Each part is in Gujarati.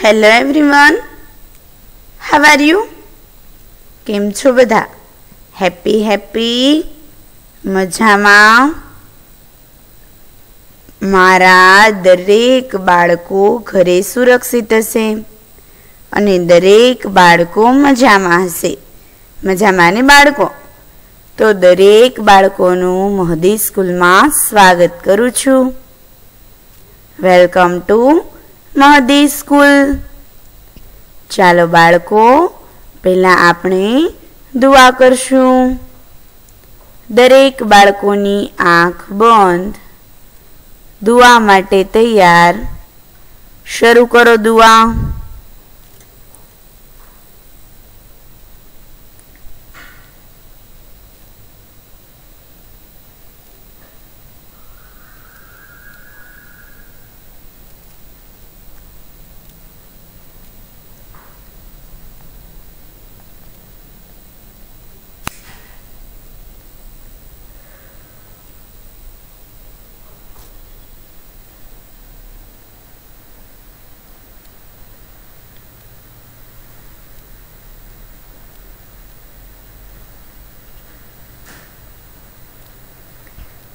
Hello everyone, how are you? કેમ છો બધા? હેપી મજામાં? મારા દરેક બાળકો ઘરે સુરક્ષિત હશે અને દરેક બાળકો મજામાં હશે. મજામાં ને બાળકો? તો દરેક બાળકોનું મહદી સ્કૂલમાં સ્વાગત કરું છું. Welcome to Mahdi school. ચાલો બાળકો, પહેલા આપણે દુઆ કરશું. દરેક બાળકોની આંખ બંધ. દુઆ માટે તૈયાર. શરૂ કરો દુઆ.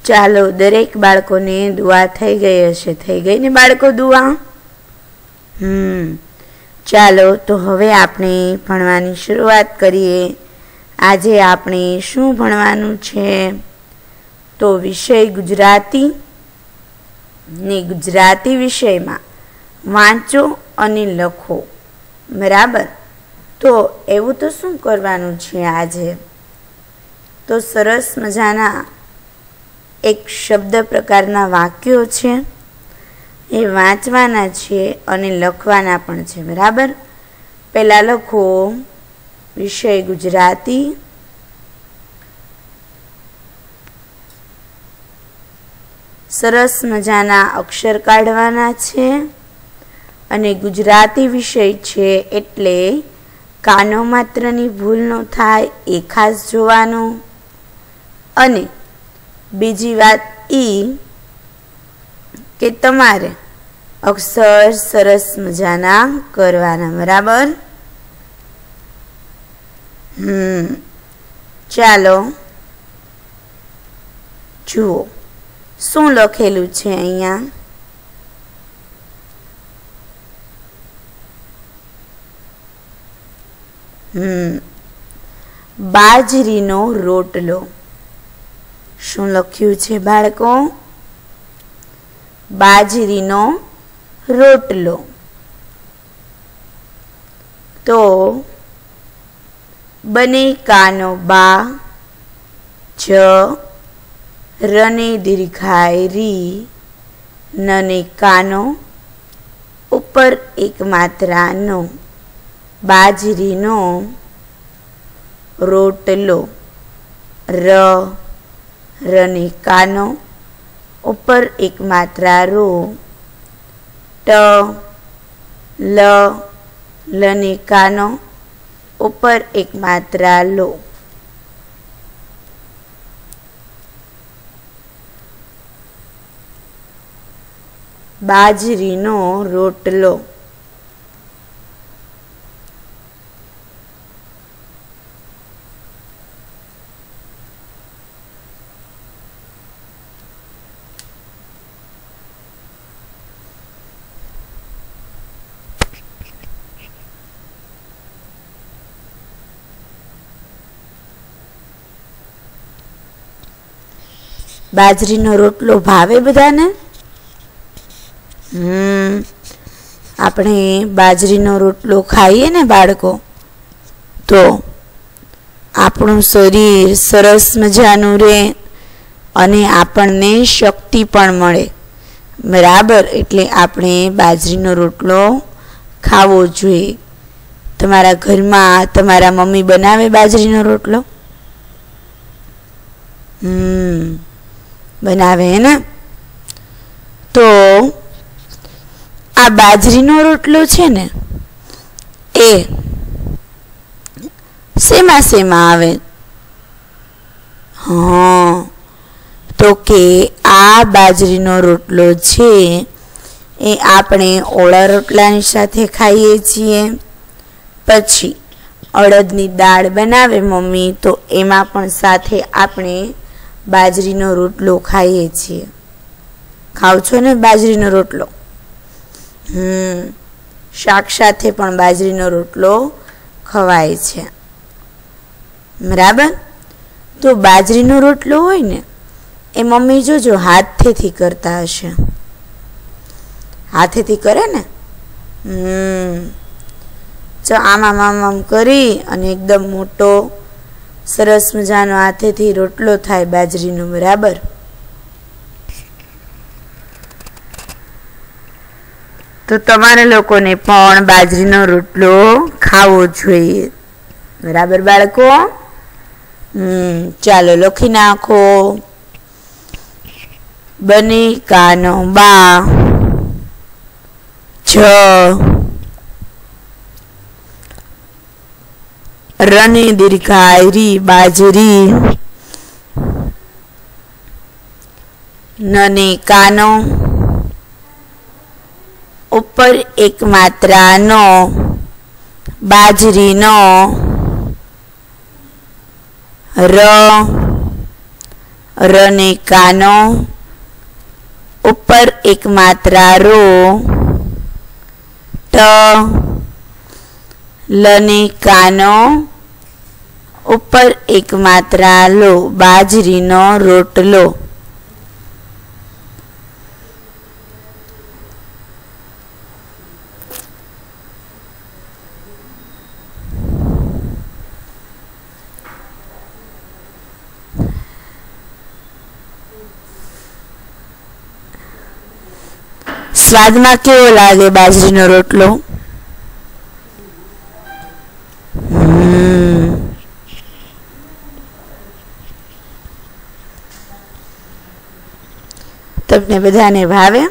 ચાલો, દરેક બાળકોને દુઆ થઈ ગઈ હશે. થઈ ગઈ ને બાળકો દુઆ? ચાલો, તો હવે આપણે ભણવાની શરૂઆત કરીએ. આજે આપણે શું ભણવાનું છે? તો વિષય ગુજરાતી ને ગુજરાતી વિષયમાં વાંચો અને લખો. બરાબર? તો એવું તો શું કરવાનું છે આજે? તો સરસ મજાના એક શબ્દ પ્રકારના વાક્યો છે, એ વાંચવાના છે અને લખવાના પણ છે. બરાબર? પહેલાં લખો વિષય ગુજરાતી. સરસ મજાના અક્ષર કાઢવાના છે અને ગુજરાતી વિષય છે એટલે કાનો માત્રની ભૂલ ન થાય એ ખાસ જોવાનું. અને બીજી વાત કે તમારે અક્ષર સરસ મજાના કરવાના. બરાબર? ચાલો જુઓ શું લખેલું છે અહીંયા. બાજરીનો રોટલો. શું લખ્યું છે બાળકો? બાજરીનો રોટલો. તો બને કાનો બા, જ રને દીર્ઘાય રી, નને કાનો, ઉપર એક માત્રા નો. બાજરીનો રોટલો. રને કાનો, ઉપર એક માત્રા રો. ટ લને કાનો, ઉપર એક માત્રા લો. બાજરીનો રોટલો. બાજરીનો રોટલો ભાવે બધાને? આપણે બાજરીનો રોટલો ખાઈએ ને બાળકો, તો આપણું શરીર સરસ મજાનું રહે અને આપણને શક્તિ પણ મળે. બરાબર? એટલે આપણે બાજરીનો રોટલો ખાવો જોઈએ. તમારા ઘરમાં તમારા મમ્મી બનાવે બાજરીનો રોટલો? બનાવે ને? તો આ બાજરીનો રોટલો છે ને, એ શેમાં આવે? તો કે આ બાજરીનો રોટલો છે એ આપણે ઓળા રોટલાની સાથે ખાઈએ છીએ। પછી અડદની દાળ બનાવે મમ્મી તો એમાં પણ સાથે આપણે બાજરીનો રોટલો ખાઈએ છીએ। ખાવ છો ને બાજરીનો રોટલો? શાક સાથે પણ બાજરીનો રોટલો ખવાય છે, બરાબર। તો બાજરીનો રોટલો હોય ને એ મમ્મી જોજો હાથેથી કરતા હશે, હાથેથી કરે ને। જો આમ કરી અને એકદમ મોટો સરસ મજાનો હાથેથી રોટલો થાય બાજરીનો, બરાબર। તો તમારે લોકોને પણ બાજરીનો રોટલો ખાવો જોઈએ, બરાબર બાળકો? ચાલો લખી નાખો। બને કાનો બા છ રને દીર્ઘાય રી બાજરી નને કાનો ઉપર એક માત્રાનો બાજરીનો રને કાનો ઉપર એક માત્રા રો લને કાનો ઉપર એક માત્રા લો બાજરીનો રોટલો। સ્વાદમાં કેવો લાગે બાજરીનો રોટલો? તમને બધાને ભાવે?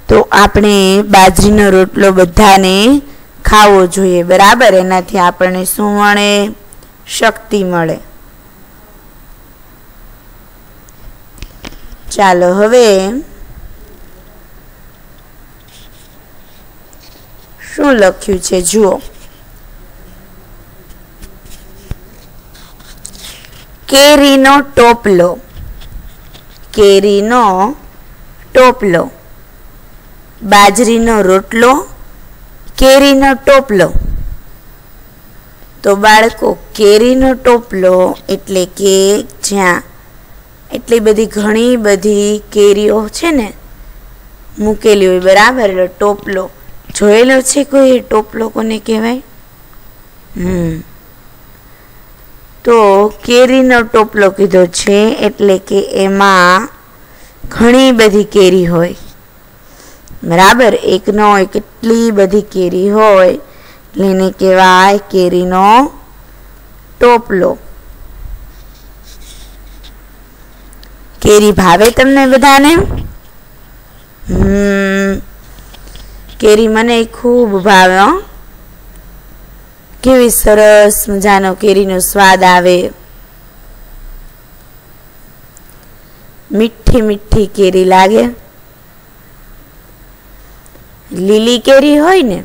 તો આપણે બાજરીનો રોટલો બધાને ખાવો જોઈએ, બરાબર? એનાથી આપણને શું મળે? શક્તિ મળે। ચાલો હવે શું લખ્યું છે જુઓ। કેરીનો ટોપલો, કેરીનો ટોપલો, બાજરીનો રોટલો, કેરીનો ટોપલો। તો બાળકો કેરીનો ટોપલો એટલે કે જ્યાં એટલી બધી ઘણી બધી કેરીઓ છે ને મૂકેલી હોય, બરાબર? એટલે ટોપલો જોયેલો છે કોઈ? ટોપલો કોને કહેવાય? તો કેરીનો ટોપલો કીધો છે એટલે કે એમાં ઘણી બધી કેરી હોય, બરાબર? એક ન હોય કેટલી બધી કેરી હોય એટલે એને કહેવાય કેરીનો ટોપલો। કેરી ભાવે તમને બધાને? કેરી મને ખૂબ ભાવે। કેવી સરસ મજાનો કેરીનો સ્વાદ આવે, મીઠી મીઠી કેરી લાગે। લીલી કેરી હોય ને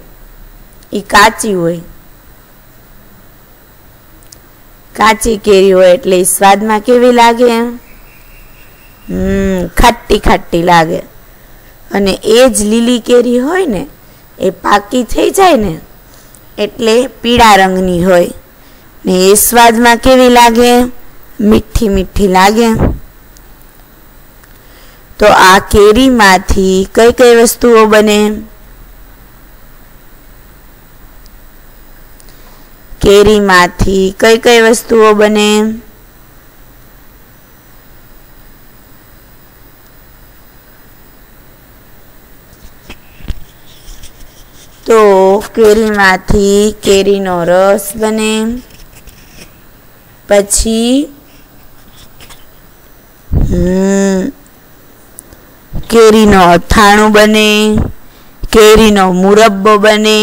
એ કાચી હોય, કાચી કેરી હોય એટલે સ્વાદમાં કેવી લાગે? ખાટી ખાટી લાગે। અને એ જ લીલી કેરી હોય ને એ પાકી થઈ જાય ને એટલે પીળા રંગની હોય ને એ સ્વાદમાં કેવી લાગે? મીઠી મીઠી લાગે। તો આ કેરીમાંથી કઈ કઈ વસ્તુઓ બને? કેરીમાંથી કઈ કઈ વસ્તુઓ બને? તો કેરીમાંથી કેરીનો રસ બને, પછી કેરીનો અથાણું બને, કેરીનો મુરબ્બો બને।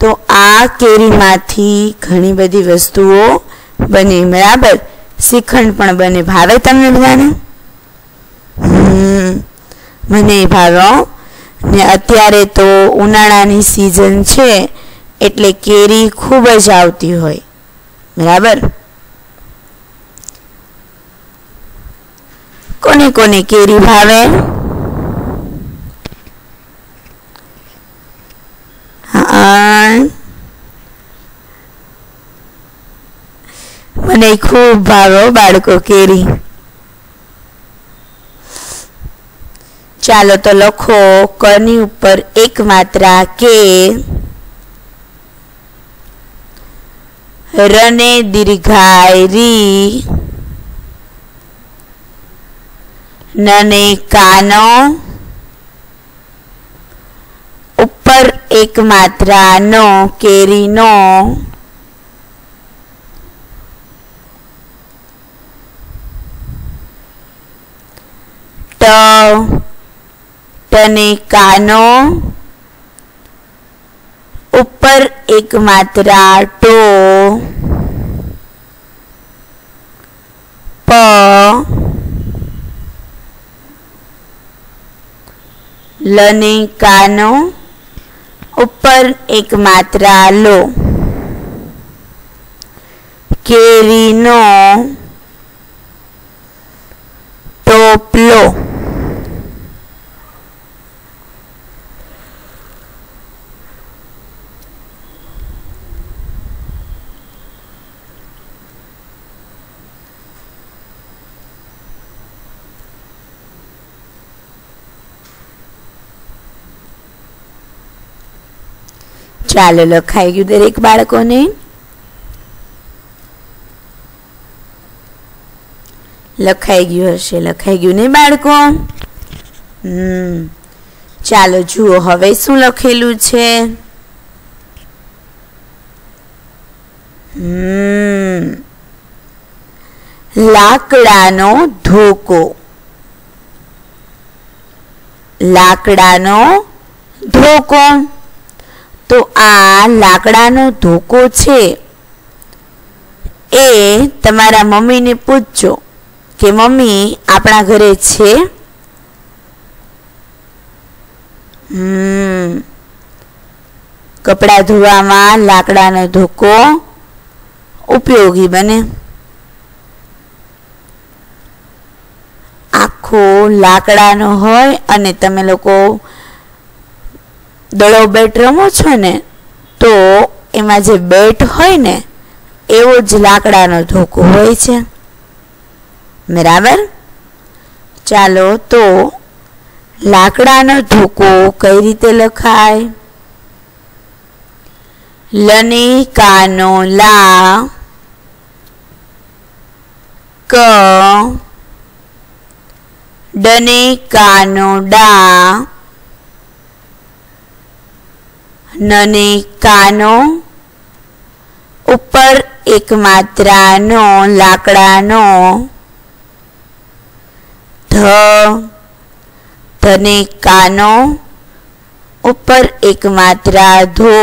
તો तो आ केरीमांथी घणी बधी वस्तुओ बने, बराबर। श्रीखंड पण बने। भावे तमने बधाने? मने भावे। ने अत्यारे तो उनाळानी सीजन छे एटले केरी खूब ज आवती होय, बराबर। कोने कोने केरी भावे? हाँ, मने खूब भावे बाळको केरी। चालो तो लखो कनी ऊपर एक मात्रा के, रने दीर्घाय री, नने कानो, ऊपर एक मात्रा नो केरी नो, ट टने कानो, ऊपर एक मात्रा टो, प लने कानो, ऊपर एक मात्रा लो, केरी नो, टोपलो। चालो लखाई गयुं दरेक बाळकोने? लखाई गयुं हशे, लखाई गयुं ने बाळको? चालो जुओ हवे शुं लखेलुं छे? लाकडानो धोको। लाकडानो धोको। तो आ लाकडानो धोको छे ए तमारा मम्मी ने पूछो कि मम्मी आपणा घरे छे? कपड़ा धोवामां लाकडानो धोको उपयोगी बने। आखो लाकडानो होय अने तमे लोको दड़ो बेट रमो छो ने तो एमां जे बेट होय ने एवो ज लाकडानो धोको होय छे, बराबर। चालो तो लाकडानो धोको कई रीते लखाय? लने कानो ला, क डने कानो डा, नने कानो, ऊपर एक मात्रा नो लाकडानो, ध धने कानो, ऊपर एक मात्रा धो,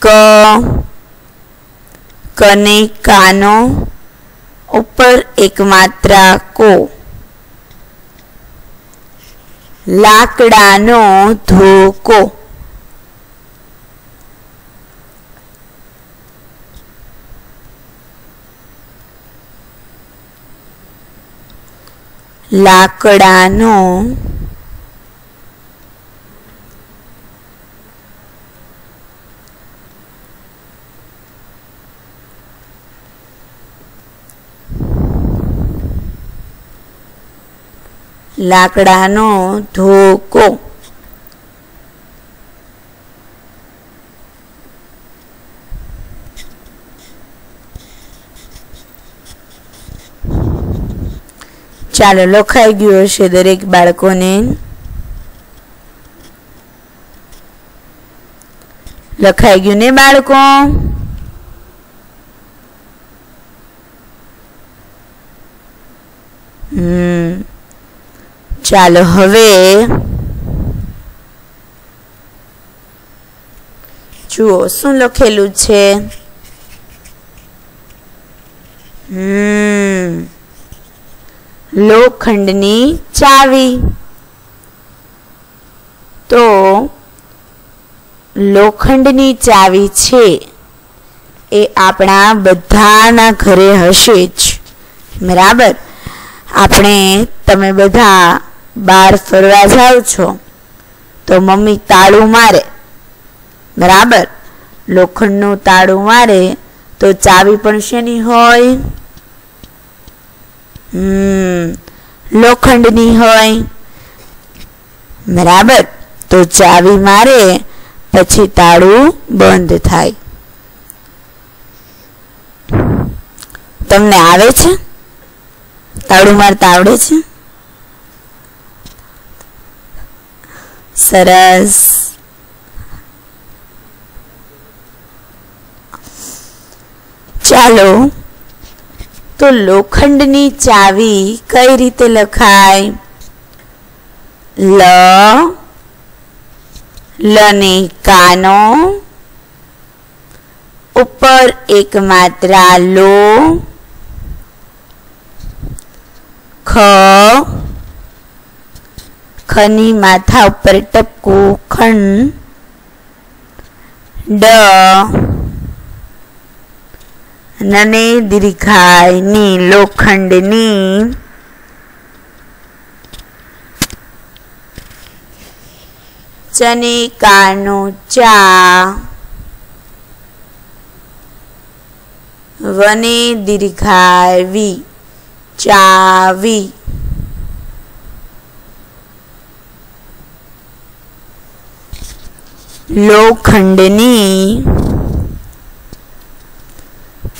क कने कानो, ऊपर एक मात्रा को, लाकडानो धोको। लाकडानो लाकडानो धोको। चालो लखाई गयुं हशे दरेक बाळकोने? लखाई गयुं ने बाळको? ચાલો હવે જુઓ શું લખેલું છે. લોખંડની ચાવી. તો લોખંડની ચાવી છે એ આપણા બધાના ઘરે હશે જ, બરાબર. તમે બધા બહાર ફરવા જાઓ છો તો મમ્મી તાળું મારે, બરાબર. લોખંડનું તાળું મારે તો ચાવી પણ શેની હોય? લોખંડની હોય, બરાબર. તો ચાવી મારે પછી તાળું બંધ થાય. તમને આવે છે? તાળું મારતા આવડે છે? સરસ. ચાલો તો લોખંડની ચાવી કઈ રીતે લખાય? લની કાનો, ઉપર એક માત્રા લો, ખની માથા ઉપર ટપકું ખંડ, નને દીર્ઘાયની લોખંડની, ચને કાનો ચા, વને દીર્ઘાયવી ચાવી. લોખંડની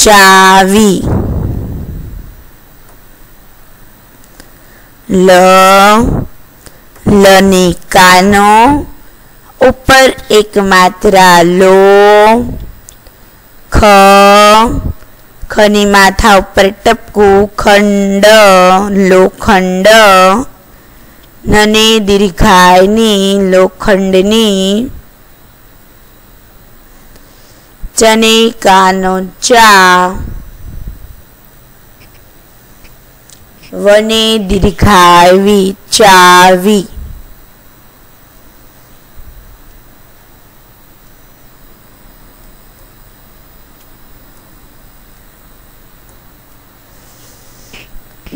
ચાવી. લની કાનો, ઉપર એક માત્રા લો, ખની માથા ઉપર ટપકું ખંડ લોખંડ, નને દીર્ઘાયની લોખંડની, ચને કાનો ચા, વને દીર્ઘાયવી ચાવી.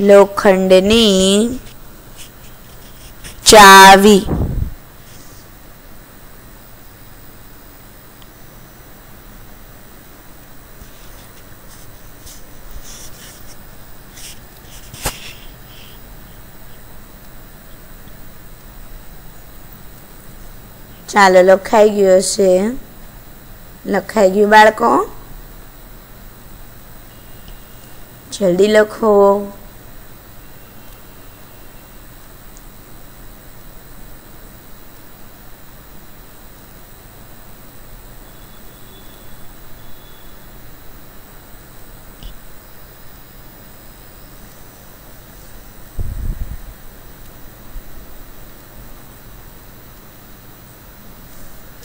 લોખંડની ચાવી. ચાલો લખાઈ ગયું હશે. લખાઈ ગયું બાળકો? જલ્દી લખો.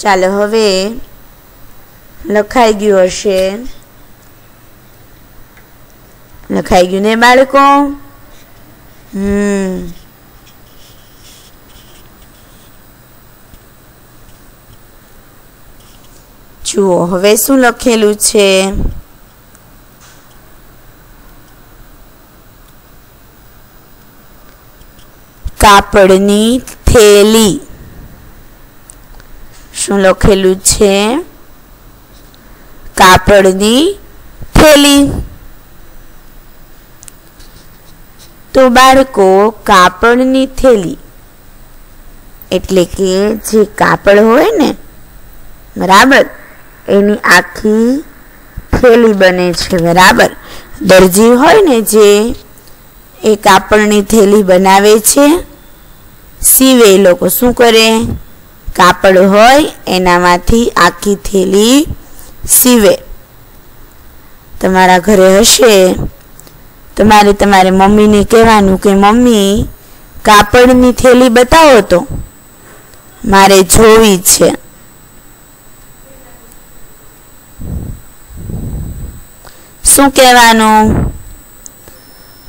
ચાલો હવે લખાઈ ગયું હશે. લખાઈ ગયું ને બાળકો? જુઓ હવે શું લખેલું છે? કાપડની થેલી. શું લખેલું છે? કાપડની થેલી. તો બાળકો કાપડની થેલી એટલે કે જે કાપડ હોય ને, બરાબર, એની આખી થેલી બને છે, બરાબર. દરજી હોય ને જે એ કાપડની થેલી બનાવે છે, સીવે. એ લોકો શું કરે? કાપડ હોય એનામાંથી આખી થેલી સીવે. તમારા ઘરે હશે તમારે તમારી મમ્મીને કહેવાનું કે મમ્મી કાપડની થેલી બતાવો તો મારે જોવી છે. શું કહેવાનું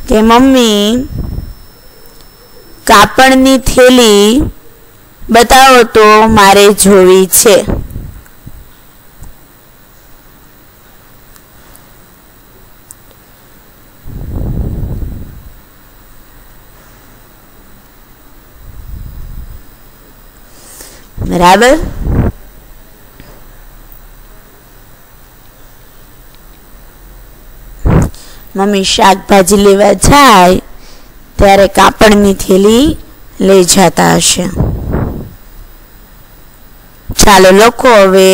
કે મમ્મી કાપડની થેલી બતાવો તો મારે જોવી છે. બરાબર. મમ્મી શાકભાજી લેવા જાય ત્યારે કાપડની થેલી લઈ જતા હશે. ચાલો લખો હવે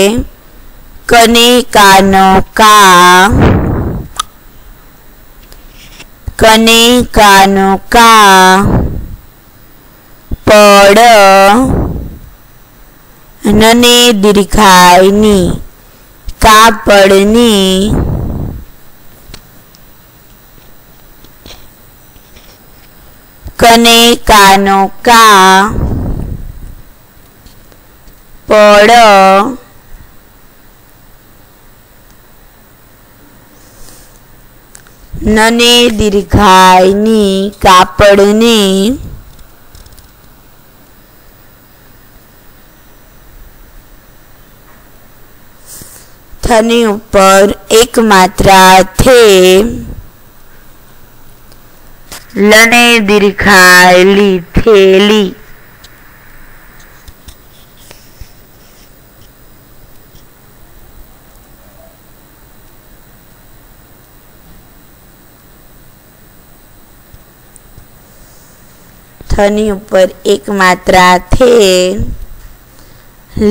કને કાનો કા, કને કાનો કા, પડ નને દીર્ઘાયની કાપડની, કને કાનો કા, પડ નને દીર્ઘાયની કાપડની, થની ઉપર એક માત્રા થે, લને દીર્ઘાયેલી થેલી, થની ઉપર એક માત્રા થે,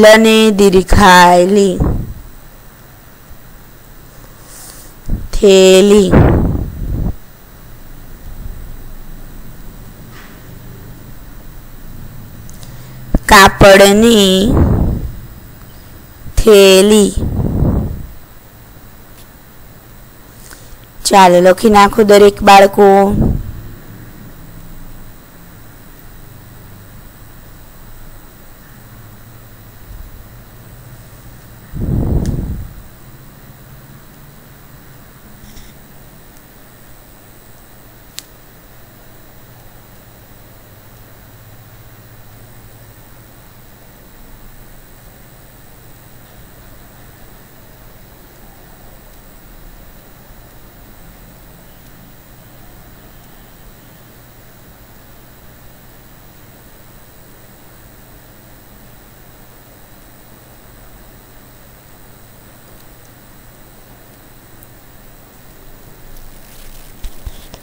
લને દીર્ઘાયેલી થેલી, કાપડની થેલી. ચાલો લખી નાખો દરેક બાળકો.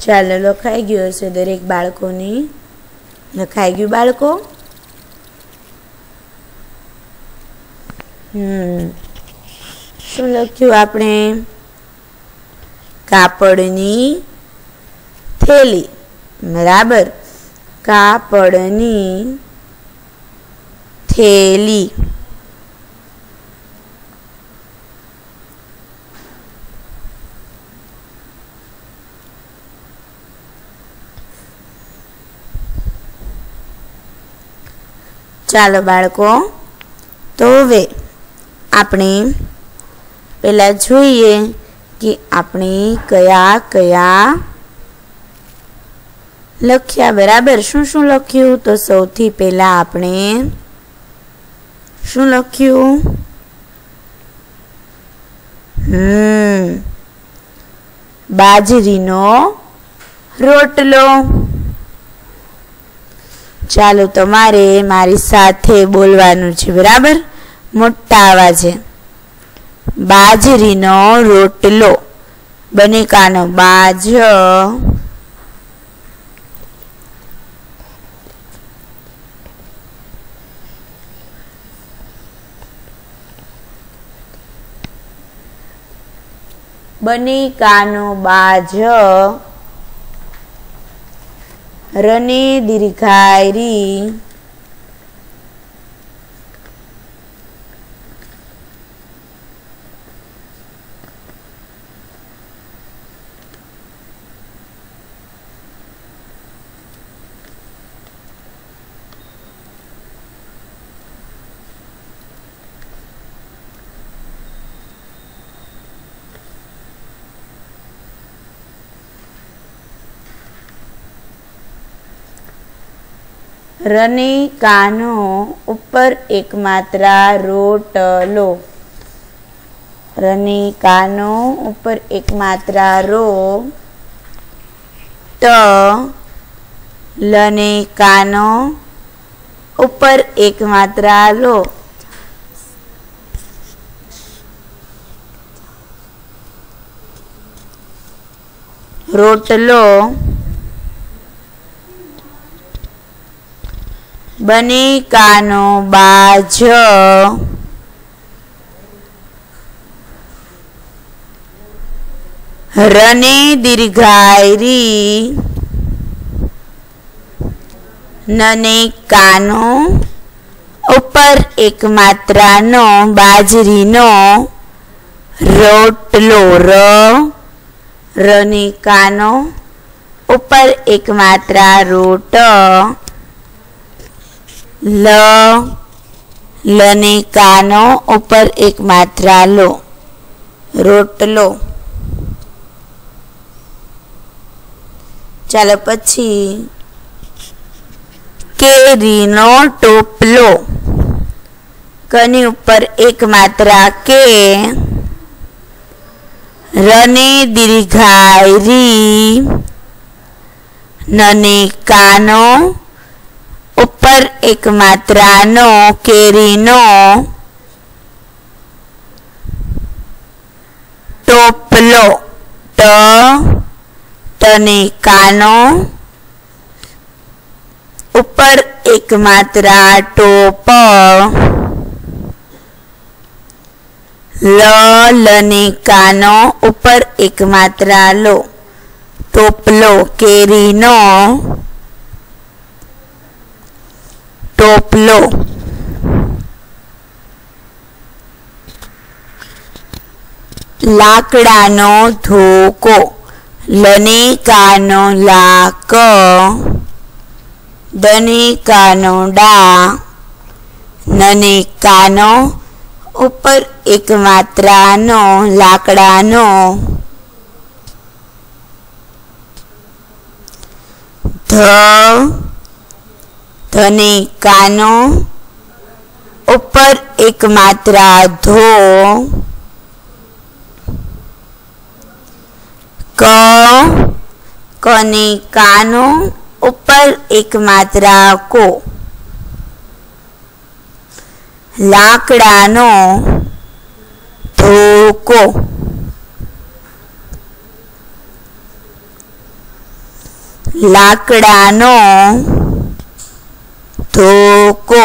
ચાલો લખાઈ ગયું હશે દરેક બાળકોની. લખાઈ ગયું બાળકો? શું લખ્યું આપણે? કાપડની થેલી. બરાબર. કાપડની થેલી. ચાલો બાળકો, તો હવે આપણે પહેલા જોઈએ કે આપણે કયા કયા લખ્યા. બરાબર. શું શું લખ્યું? તો સૌથી પહેલા આપણે શું લખ્યું? બાજરીનો રોટલો. ચાલો તમારે મારી સાથે બોલવાનું છે. બરાબર. મોટા અવાજે. બાજરીનો રોટલો. બને કાનો બાજ, બને કાનો બાજ, રને દીર્ઘાયરી, रने कानो ऊपर एक मात्रा रोटलो। रने कानो ऊपर एक मात्रा रो। त लने कानो ऊपर एक मात्रा लो। रोटलो। बने कानो बाज। रने दीर्घायरी। नने कानो ऊपर एक मात्रा नो बाजरी नो रोटलो। रने कानो ऊपर एक मात्रा रोट। लने कानो ऊपर एक मात्रा लो रोटलो। चलो पछी केरीनो टोपलो। कनी ऊपर एक मात्रा के। रने दीर्घायरी। नने कानो ऊपर एक मात्रा नो केरीनो टोपलो। टने कानो ऊपर एक मात्रा टोप। लने कानो ऊपर एक मात्रा लो टोपलो केरीनो टोपलो। लाकडानो धोको। लने कानो लाक। दने कानो डा। नने कानो ऊपर एक मात्रा नो लाकडानो। धने कानो ऊपर एक मात्रा धो। कने कानो ऊपर एक मात्रा को। लाकडानो धोको। लाकडानो धोको।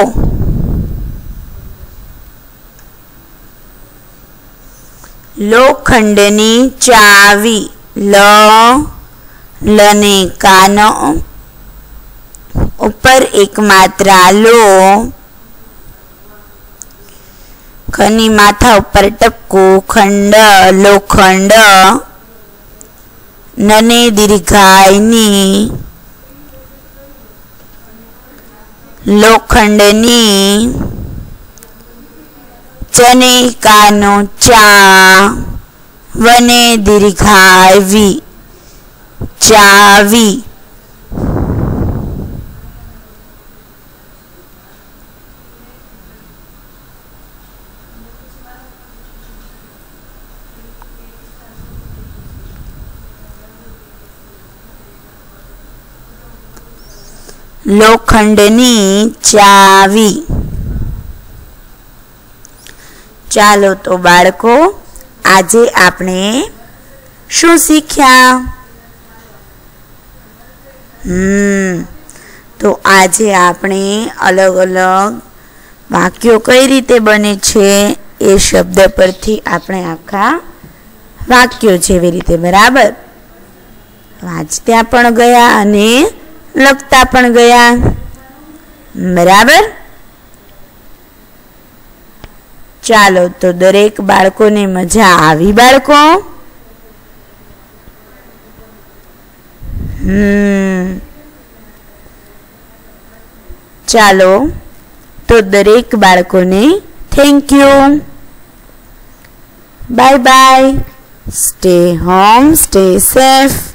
लोखंडनी चावी। लने कानो ऊपर एक मात्रा लो। खनी माथा ऊपर टपको खंड लोखंड। नने दीर्घायनी लोखंडनी। चने कानो चा। वने दीर्घायवी चावी। लोखंडनी चावी। चालो तो बाळको आजे आपणे शुं शीख्या? तो आजे आपणे अलग अलग वाक्यों कई रीते बने छे ए शब्द परथी आपणे आखा वाक्यों जेवी रीते बराबर वांचत्या पण गया अने लखता पण गया बराबर। चालो तो दरेक बाळकोने मजा आवी बाळको? चालो तो दरेक बाळकोने thank you. Bye bye. Stay home, stay safe.